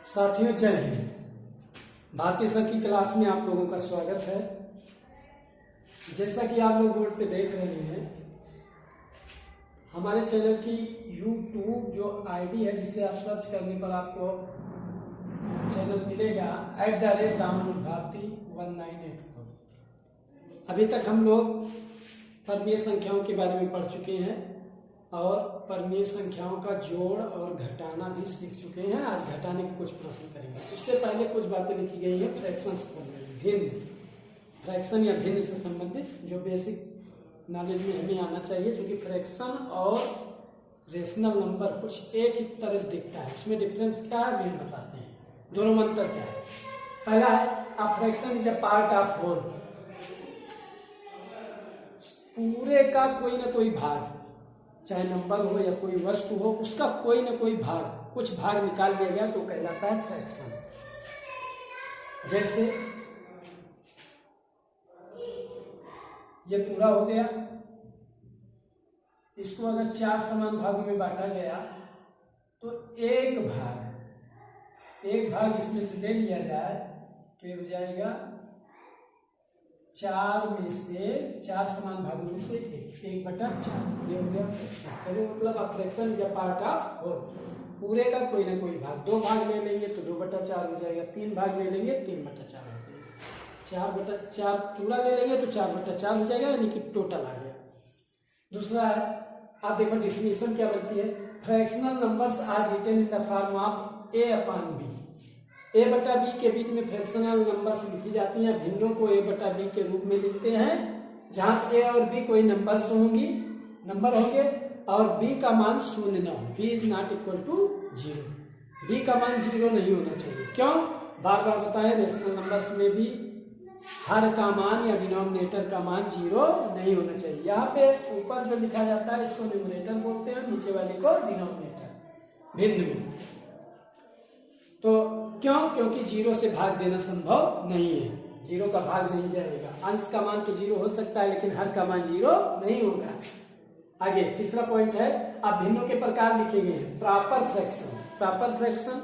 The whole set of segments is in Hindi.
साथियों, जय हिंद। भारतीय सर की क्लास में आप लोगों का स्वागत है। जैसा कि आप लोग बोर्ड पे देख रहे हैं, हमारे चैनल की YouTube जो आईडी है, जिसे आप सर्च करने पर आपको चैनल मिलेगा @रामानुज भारती 1984। अभी तक हम लोग परमीय संख्याओं के बारे में पढ़ चुके हैं और परमीय संख्याओं का जोड़ और घटाना भी सीख चुके हैं। आज घटाने के कुछ प्रश्न करेंगे। उससे पहले कुछ बातें लिखी गई हैं फ्रैक्शन से संबंधित, भिन्न फ्रैक्शन या भिन्न से संबंधित, जो बेसिक नॉलेज में हमें आना चाहिए। क्योंकि फ्रैक्शन और रेशनल नंबर कुछ एक ही तरह से दिखता है, उसमें डिफरेंस क्या है भी बताते हैं। दोनों में अंतर क्या है? पहला है a fraction is a part of whole, पूरे का कोई ना कोई भाग, चाहे नंबर हो या कोई वस्तु हो, उसका कोई ना कोई भाग, कुछ भाग निकाल दिया गया तो कहलाता है फ्रैक्शन। जैसे ये पूरा हो गया, इसको अगर 4 समान भागों में बांटा गया तो एक भाग इसमें से ले लिया जाए तो ये हो जाएगा 4 में से 4 समान भागों में से 1/4। ये हो गया फ्रैक्शन। मतलब fraction is a part of whole, पूरे का कोई ना कोई भाग। 2 भाग ले लेंगे तो 2/4 हो जाएगा, 3 भाग ले लेंगे 3/4 हो जाएगा, 4/4 पूरा ले लेंगे तो 4/4 हो जाएगा, यानी कि टोटल आ गया। दूसरा है, आप देखो डिफिनेशन क्या बनती है। Fractional numbers are written in the form of a/b। a/b के बीच में फ्रैक्शनल नंबर्स लिखी जाती हैं। भिन्नों को a/b के रूप में लिखते हैं, जहां a और b कोई नंबर होंगे और b का मान 0 ना हो। b is not equal to 0, b का मान 0 नहीं होना चाहिए। क्यों? बार बार बताएं, रेशनल नंबर्स में भी हर का मान या डिनोमिनेटर का मान 0 नहीं होना चाहिए। यहाँ पे ऊपर जो लिखा जाता है इसको न्यूमरेटर बोलते हैं, नीचे वाले को डिनोमिनेटर, भिन्न में। तो क्यों? क्योंकि 0 से भाग देना संभव नहीं है, 0 का भाग नहीं जाएगा। अंश का मान तो 0 हो सकता है, लेकिन हर का मान 0 नहीं होगा। आगे तीसरा पॉइंट है, अब भिन्नों के प्रकार लिखे गए हैं। प्रॉपर फ्रैक्शन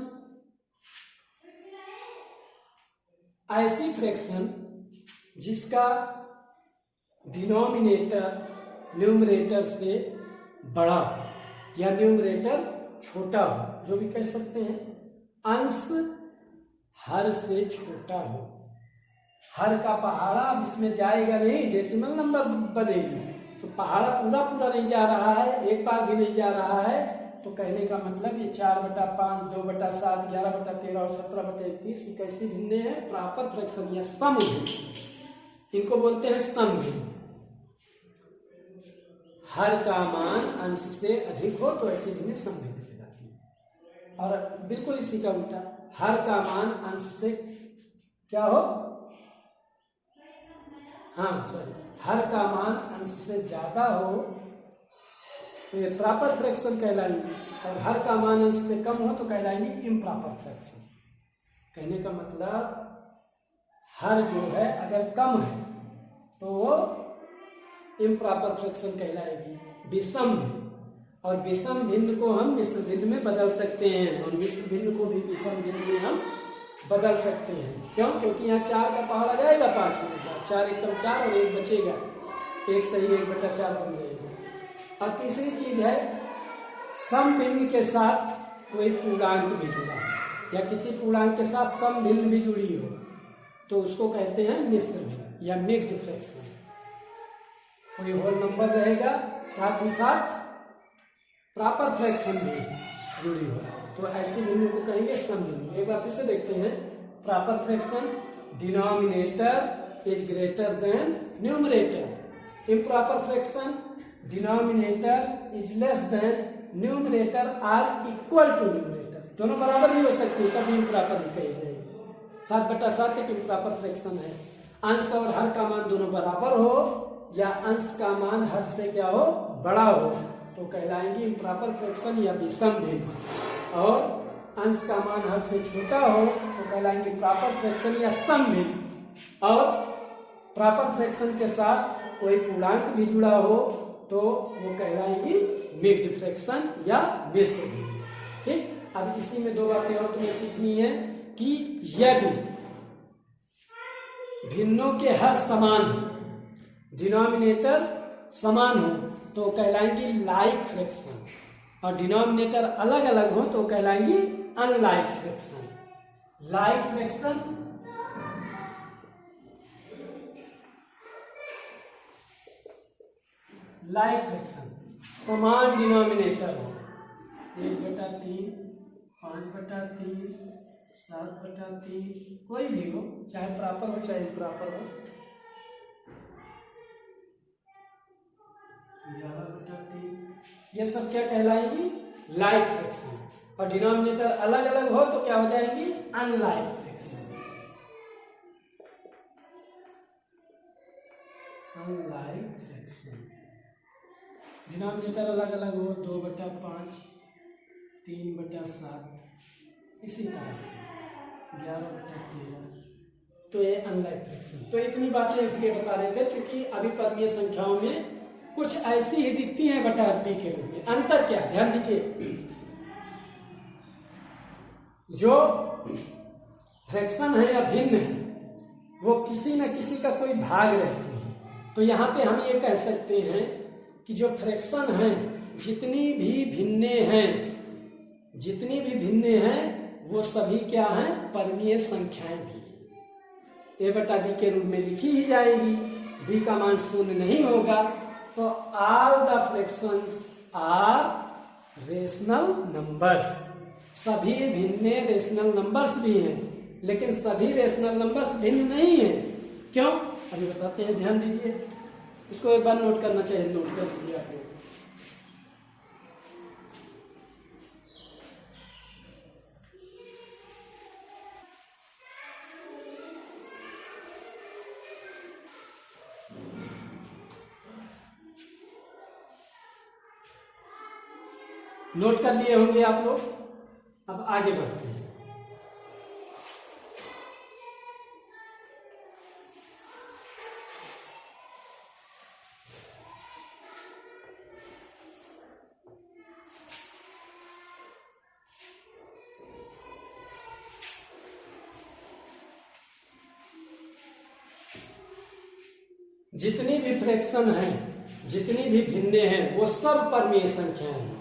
ऐसी फ्रैक्शन जिसका डिनोमिनेटर न्यूमरेटर से बड़ा हो या न्यूमरेटर छोटा हो, जो भी कह सकते हैं। अंश हर से छोटा हो, हर का पहाड़ा अब इसमें जाएगा नहीं, डेसिमल नंबर बनेगी, तो पहाड़ा पूरा नहीं जा रहा है, एक भाग भी नहीं जा रहा है। तो कहने का मतलब ये 4/5, 2/7, 11/13 और 17/21 कैसी भिन्न है? प्रॉपर फ्रैक्शन या सम भिन्न, इनको बोलते हैं सम भिन्न। हर का मान अंश से अधिक हो तो ऐसी भिन्न सम भिन्न कहलाती है। और बिल्कुल इसी का उल्टा, हर का मान अंश से क्या हो, हर का मान अंश से ज्यादा हो तो ये प्रॉपर फ्रैक्शन कहलाएंगे, और हर का मान अंश से कम हो तो कहलाएंगे इम्प्रॉपर फ्रैक्शन। कहने का मतलब हर जो है अगर कम है तो वो इम्प्रॉपर फ्रैक्शन कहलाएगी, विषम भिन्न। और विषम भिन्न को हम मिश्र भिन्न में बदल सकते हैं, और मिश्र भिन्न को भी विषम भिन्न में हम बदल सकते हैं। क्यों? क्योंकि यहाँ 4 का पहाड़ा जाएगा 5 में, 4 एकदम 4 और 1 बचेगा, 1 सही 1/4 बन जाएगा। और तीसरी चीज है, सम भिन्न के साथ कोई पूर्णांक भी जुड़ा है या किसी पूर्णांक के साथ सम भिन्न भी जुड़ी हो तो उसको कहते हैं मिश्र भिन्न या मिक्स्ड फ्रैक्शन। कोई होल नंबर रहेगा, साथ ही साथ प्रॉपर फ्रैक्शन भी जुड़ी हो, तो ऐसे भिन्न को कहेंगे सम भिन्न। एक बार फिर से देखते हैं। Proper fraction, denominator is greater than numerator. Improper fraction, denominator is less than numerator or equal to numerator. दोनों बराबर भी हो सकती है, तभी इम्प्रॉपर भी कही जाएगी। 7/7 एक इम्प्रॉपर फ्रैक्शन है। अंश और हर का मान दोनों बराबर हो या अंश का मान हर से क्या हो, बड़ा हो, तो कहलाएंगे इम्प्रॉपर फ्रैक्शन या विषम भिन्न। और अंश का मान हर से छोटा हो तो कहलाएंगे प्रॉपर फ्रैक्शन या सम भिन्न। और प्रॉपर फ्रैक्शन के साथ कोई पूर्णांक भी जुड़ा हो तो वो कहलाएंगी मिक्स्ड फ्रैक्शन या मिश्र भिन्न। ठीक, अब इसी में दो बातें और तुम्हें सीखनी है कि यदि भिन्नों के हर समान हो, डिनोमिनेटर समान हो, तो कहलाएंगी लाइक फ्रैक्शन, और डिनोमिनेटर अलग अलग हो तो कहलाएंगी unlike fraction. Like fraction like fraction समान डिनोमिनेटर हो, 1/3, 5/3, 7/3, कोई भी हो, चाहे प्रॉपर हो चाहे इम्प्रॉपर हो, 11/3, ये सब क्या कहलाएंगी? Like fraction. और डिनोमिनेटर अलग अलग हो तो क्या हो जाएंगी? Unlike fraction. Unlike fraction denominator अलग अलग हो, 2/5, 3/7, इसी तरह से 11/13, तो ये अनलाइक फ्रैक्शन। तो इतनी बातें इसलिए बता रहे थे क्योंकि अभी परमीय संख्याओं में कुछ ऐसी ही दिखती हैं बटा बी के रूप में। अंतर क्या? ध्यान दीजिए, जो फ्रैक्शन है या भिन्न है वो किसी न किसी का कोई भाग रहती है। तो यहाँ पे हम ये कह सकते हैं कि जो फ्रैक्शन है जितनी भी भिन्ने हैं वो सभी क्या हैं? परमीय संख्याएं भी ए बटा बी के रूप में लिखी ही जाएगी। बी का मान 0 नहीं होगा तो all the fractions are rational numbers. सभी भिन्न रेशनल नंबर्स भी हैं, लेकिन सभी रेशनल नंबर्स भिन्न नहीं है। क्यों? अभी बताते हैं, ध्यान दीजिए। इसको एक बार नोट करना चाहिए, नोट कर लीजिए आप लोग। नोट कर लिए होंगे आप लोग। अब आगे बढ़ते हैं। जितनी भी फ्रैक्शन है, जितनी भी भिन्ने हैं, वो सब परमीय संख्याएं हैं।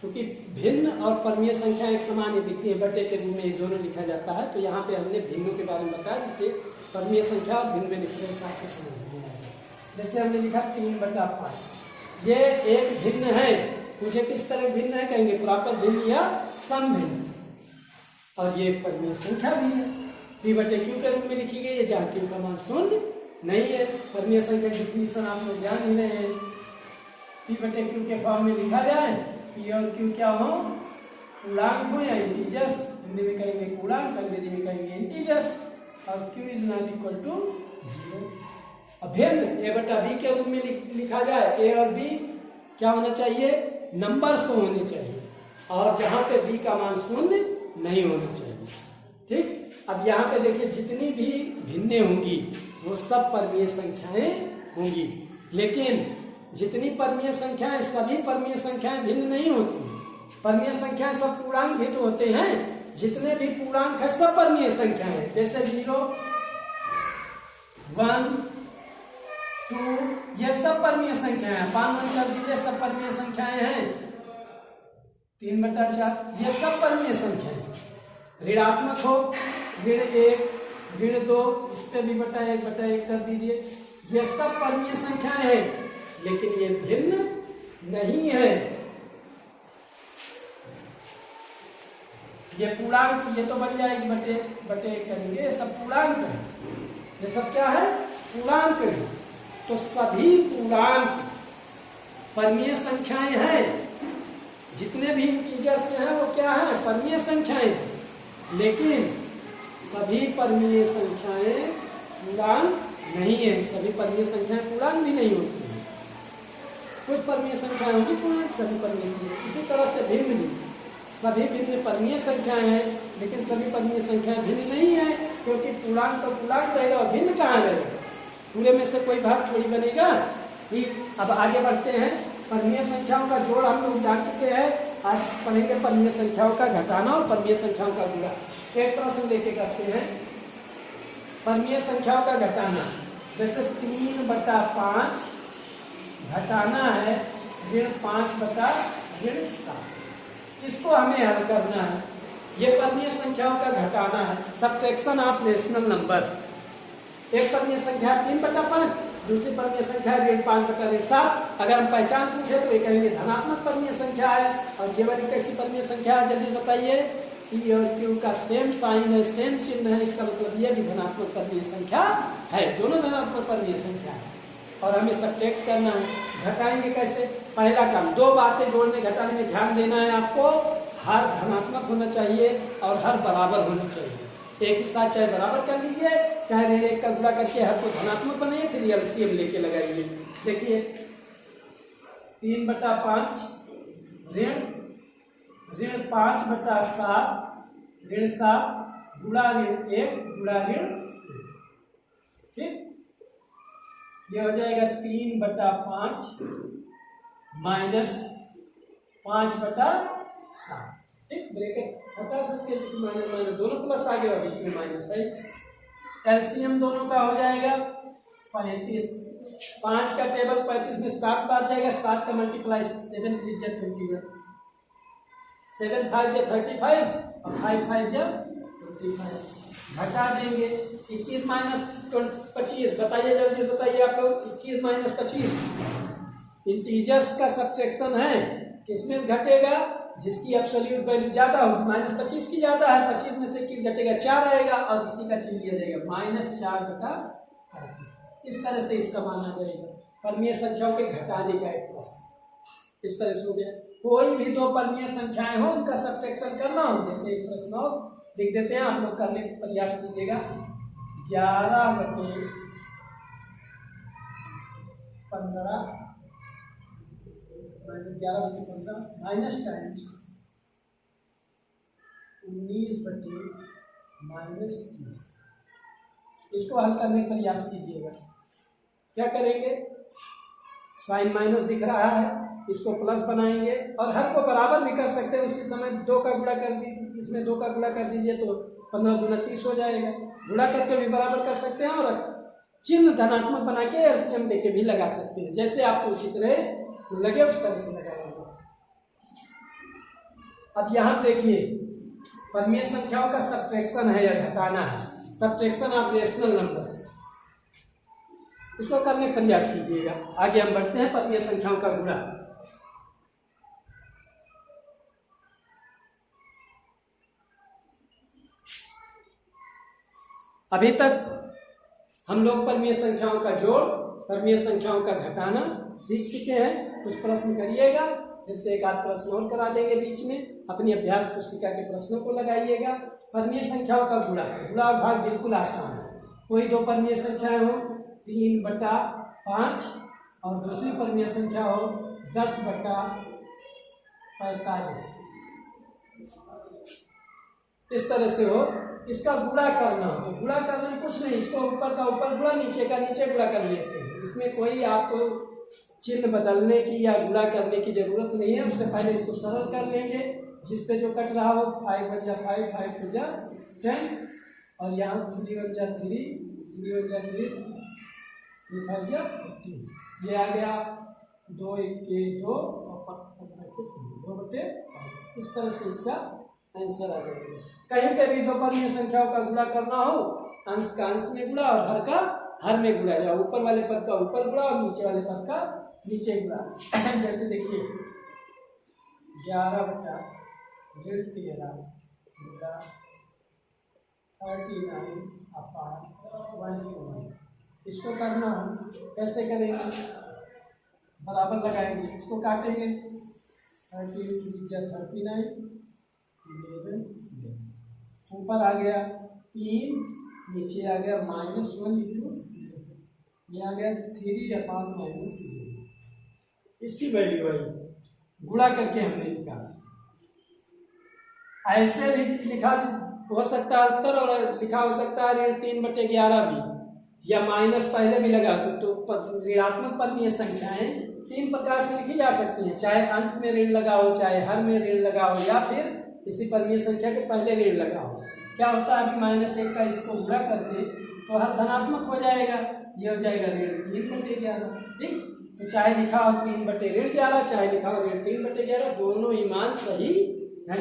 क्योंकि भिन्न और परमीय संख्या एक समान ही दिखती है, बटे के रूप में एक दोनों लिखा जाता है। तो यहाँ पे हमने भिन्नों के बारे में बताया, जिससे परमीय संख्या और भिन्न में डिफरेंस आपको समझ में आएगा। जैसे हमने लिखा 3/5, ये एक भिन्न है। मुझे किस तरह भिन्न है कहेंगे? प्रॉपर भिन्न या सम भिन्न। और ये परमीय संख्या भी है, p/q के रूप में लिखी गई है, जहाँ q का मान 0 नहीं है। परमीय संख्या की डिफिनीशन आप लोग जान ही रहे हैं। p/q के फॉर्म में लिखा जाए, p और q क्या हो? पूर्णांक हो या इंटीजर्स। हिंदी में कहेंगे पूर्णांक, अंग्रेजी में कहेंगे इंटीजर्स। और q is not equal to 0। अब भिन्न a/b के रूप में लिखा जाए, a और b क्या होना चाहिए? नंबर्स होने चाहिए, और जहां पे b का मान 0 नहीं होना चाहिए। ठीक। अब यहाँ पे देखिए, जितनी भी भिन्ने होंगी वो सब परमीय संख्याएं होंगी, लेकिन जितनी परमीय संख्याएं, सभी परमीय संख्याएं भिन्न नहीं होती। परमीय संख्याएं सब पूर्णांक भी तो होते हैं। जितने भी पूर्णांक है सब परमीय संख्याएं हैं। जैसे 0, 1, 2, ये सब परमीय संख्याएं हैं। 5 कर दीजिए, सब परमीय संख्याएं हैं। 3/4, ये सब परमीय संख्याएं हैं। ऋणात्मक हो, ऋण 1, ऋण 2, इस पे भी बटा 1 कर दीजिए। ये सब परमीय संख्याएं हैं, लेकिन ये भिन्न नहीं है। ये पूर्णांक, ये तो बन जाएगी बटे 1 करेंगे, ये सब पूर्णांक है। ये सब क्या है? पूर्णांक है। तो सभी पूर्णांक परमीय संख्याएं हैं। जितने भी इंटीजर्स हैं वो क्या है? परमीय संख्याएं। लेकिन सभी परमीय संख्याएं पूर्णांक नहीं है। सभी परमीय संख्याएं पूर्णांक भी नहीं होती है। कुछ परमीय संख्याएं होंगी पूर्णांक, सभी परमीय संख्या। इसी तरह से भिन्न भी, सभी भिन्न परमीय संख्याएं हैं, लेकिन सभी परमीय संख्याएं भिन्न नहीं है। क्योंकि पूर्णांक तो पूर्णांक रहेगा और भिन्न कहाँ रहेगा? पूरे में से कोई भाग थोड़ी बनेगा। ठीक। अब आगे बढ़ते हैं। परमीय संख्याओं का जोड़ हम लोग जान चुके हैं आज पढ़ेंगे परमीय संख्याओं का घटाना और परमीय संख्याओं का गुणा। एक प्रश्न लेके करते हैं परमीय संख्याओं का घटाना। जैसे 3/5 घटाना है -5/7। इसको हमें हल करना है। ये परमीय संख्याओं का घटाना है, सब्ट्रैक्शन ऑफ रेशनल नंबर। एक परमीय संख्या 3/5, दूसरी परमीय संख्या 5/7। अगर हम पहचान पूछे तो ये कहेंगे धनात्मक परमीय संख्या है, और ये वाली कैसी परमीय संख्या है जल्दी बताइए। P और Q का सेम साइन है, सेम चिन्ह है, इसका मतलब ये भी धनात्मक परमीय संख्या है। दोनों धनात्मक परमीय संख्या है और हमें सब्ट्रैक्ट करना है। घटाएंगे कैसे? पहला काम, दो बातें जोड़ने घटाने में ध्यान देना है आपको। हर धनात्मक होना चाहिए और हर बराबर होना चाहिए। एक ही साथ चाहे बराबर कर लीजिए, चाहे ऋण 1 का गुणा करके हर को धनात्मक बनाइए, फिर एलसीएम लेके लगाइए। देखिए 3/5 ऋण 5/7 ऋण 7 गुणा ऋण 1 गुणा ऋण। ठीक, ये हो जाएगा 3/5 माइनस 5/7। ठीक, ब्रैकेट हटा सकते हैं, माइनस माइनस दोनों प्लस आ गया, बीच में माइनस है। एलसीएम दोनों का हो जाएगा 35। 5 का टेबल 35 में 7 बार जाएगा, 7 का मल्टीप्लाई 7 3 जा 21, 7 5 जा 35 और 5 5 जा 25। घटा देंगे 21 माइनस 25। बताइए जल्दी बताइए आप लोग, 21 माइनस 25 इंटीजर्स का सब्ट्रैक्शन है। किसमें घटेगा? जिसकी एब्सोल्यूट वैल्यू ज्यादा हो। -25 की ज्यादा है, 25 में से 21 घटेगा, 4 आएगा और इसी का चिन्ह लिया जाएगा -4/38। इस तरह से इसका माना जाएगा। परमीय संख्याओं के घटाने का एक प्रश्न इस तरह से हो गया। कोई भी दो परमीय संख्याएं हो, उनका सब्ट्रैक्शन करना हो, जैसे एक प्रश्न और लिख देते हैं, आप लोग करने का प्रयास कीजिएगा। 11/15 -11/15 माइनस टाइम्स 19/-30। इसको हल करने का प्रयास कीजिएगा। क्या करेंगे? साइन माइनस दिख रहा है, इसको प्लस बनाएंगे और हर को बराबर भी कर सकते हैं। उसी समय 2 का गुणा कर दीजिए, इसमें 2 का गुणा कर दीजिए तो 15 दूना 30 हो जाएगा। गुणा करके भी बराबर कर सकते हैं और चिन्ह धनात्मक बना के एलसीएम लेके भी लगा सकते हैं। जैसे आपको उचित रहे लगे उस तरह से लगाएंगे। अब यहां देखिए परमीय संख्याओं का सब्ट्रैक्शन है या घटाना है, सब्ट्रैक्शन ऑफ रेशनल नंबर्स। इसको करने का प्रयास कीजिएगा। आगे हम बढ़ते हैं परमीय संख्याओं का गुणा। अभी तक हम लोग परमीय संख्याओं का जोड़, परमीय संख्याओं का घटाना सीख चुके हैं। कुछ प्रश्न करिएगा, फिर से एक आध प्रश्न और करा देंगे बीच में। अपनी अभ्यास पुस्तिका के प्रश्नों को लगाइएगा। परमीय संख्याओं का गुणा, गुणा भाग बिल्कुल आसान है। कोई दो परमीय संख्याएं हो 3/5 और दूसरी परमीय संख्या हो 10/45, इस तरह से हो। इसका गुणा करना हो तो गुणा करने में कुछ नहीं, इसको ऊपर का ऊपर गुणा, नीचे का नीचे गुणा कर लेते हैं। इसमें कोई आपको चिन्ह बदलने की या गुणा करने की जरूरत नहीं है। उससे पहले इसको सरल कर लेंगे। जिस पे जो कट रहा हो 5 × 5 5 × 10 और यहाँ 3 × 3 3 × 3 3 5 15। ये आ गया 2 × 2 और 2/5। इस तरह से इसका आंसर आ जाएगा। कहीं पे भी दो परमीय संख्याओं का गुणा करना हो, अंश का अंश में गुणा और हर का हर में गुणा जाओ। ऊपर वाले पद का ऊपर गुणा और नीचे वाले पद का नीचे गुणा। जैसे देखिए 11/13 39/1। इसको करना हो कैसे करेंगे? बराबर लगाएंगे, इसको काटेंगे। 13 39 11 ऊपर आ गया 3, नीचे आ गया -1 ये आ गया 3/-11। इसकी वैल्यू आई, गुणा करके हमने निकाला। ऐसे भी लिखा हो सकता है उत्तर और लिखा हो सकता है 3/11 भी, या माइनस पहले भी लगा तो ऋणात्मक परमीय संख्याएं तीन प्रकार से लिखी जा सकती हैं, चाहे अंश में ऋण लगा हो, चाहे हर में ऋण लगा हो, या फिर किसी परिमेय संख्या के पहले ऋण लगा हो। क्या होता है, अभी -1 का इसको गुणा करके तो हर धनात्मक हो जाएगा, ये हो जाएगा ऋण 3/11। ठीक, तो चाहे लिखा हो 3/11, चाहे लिखा हो ऋण 3/11, दोनों ही मान सही है।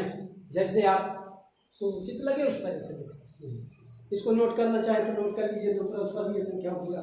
जैसे आप तो उचित लगे उस तरह से लिख सकते हैं। इसको नोट करना चाहे तो नोट कर लीजिए, दूसरा उस पर भी संख्या होगा।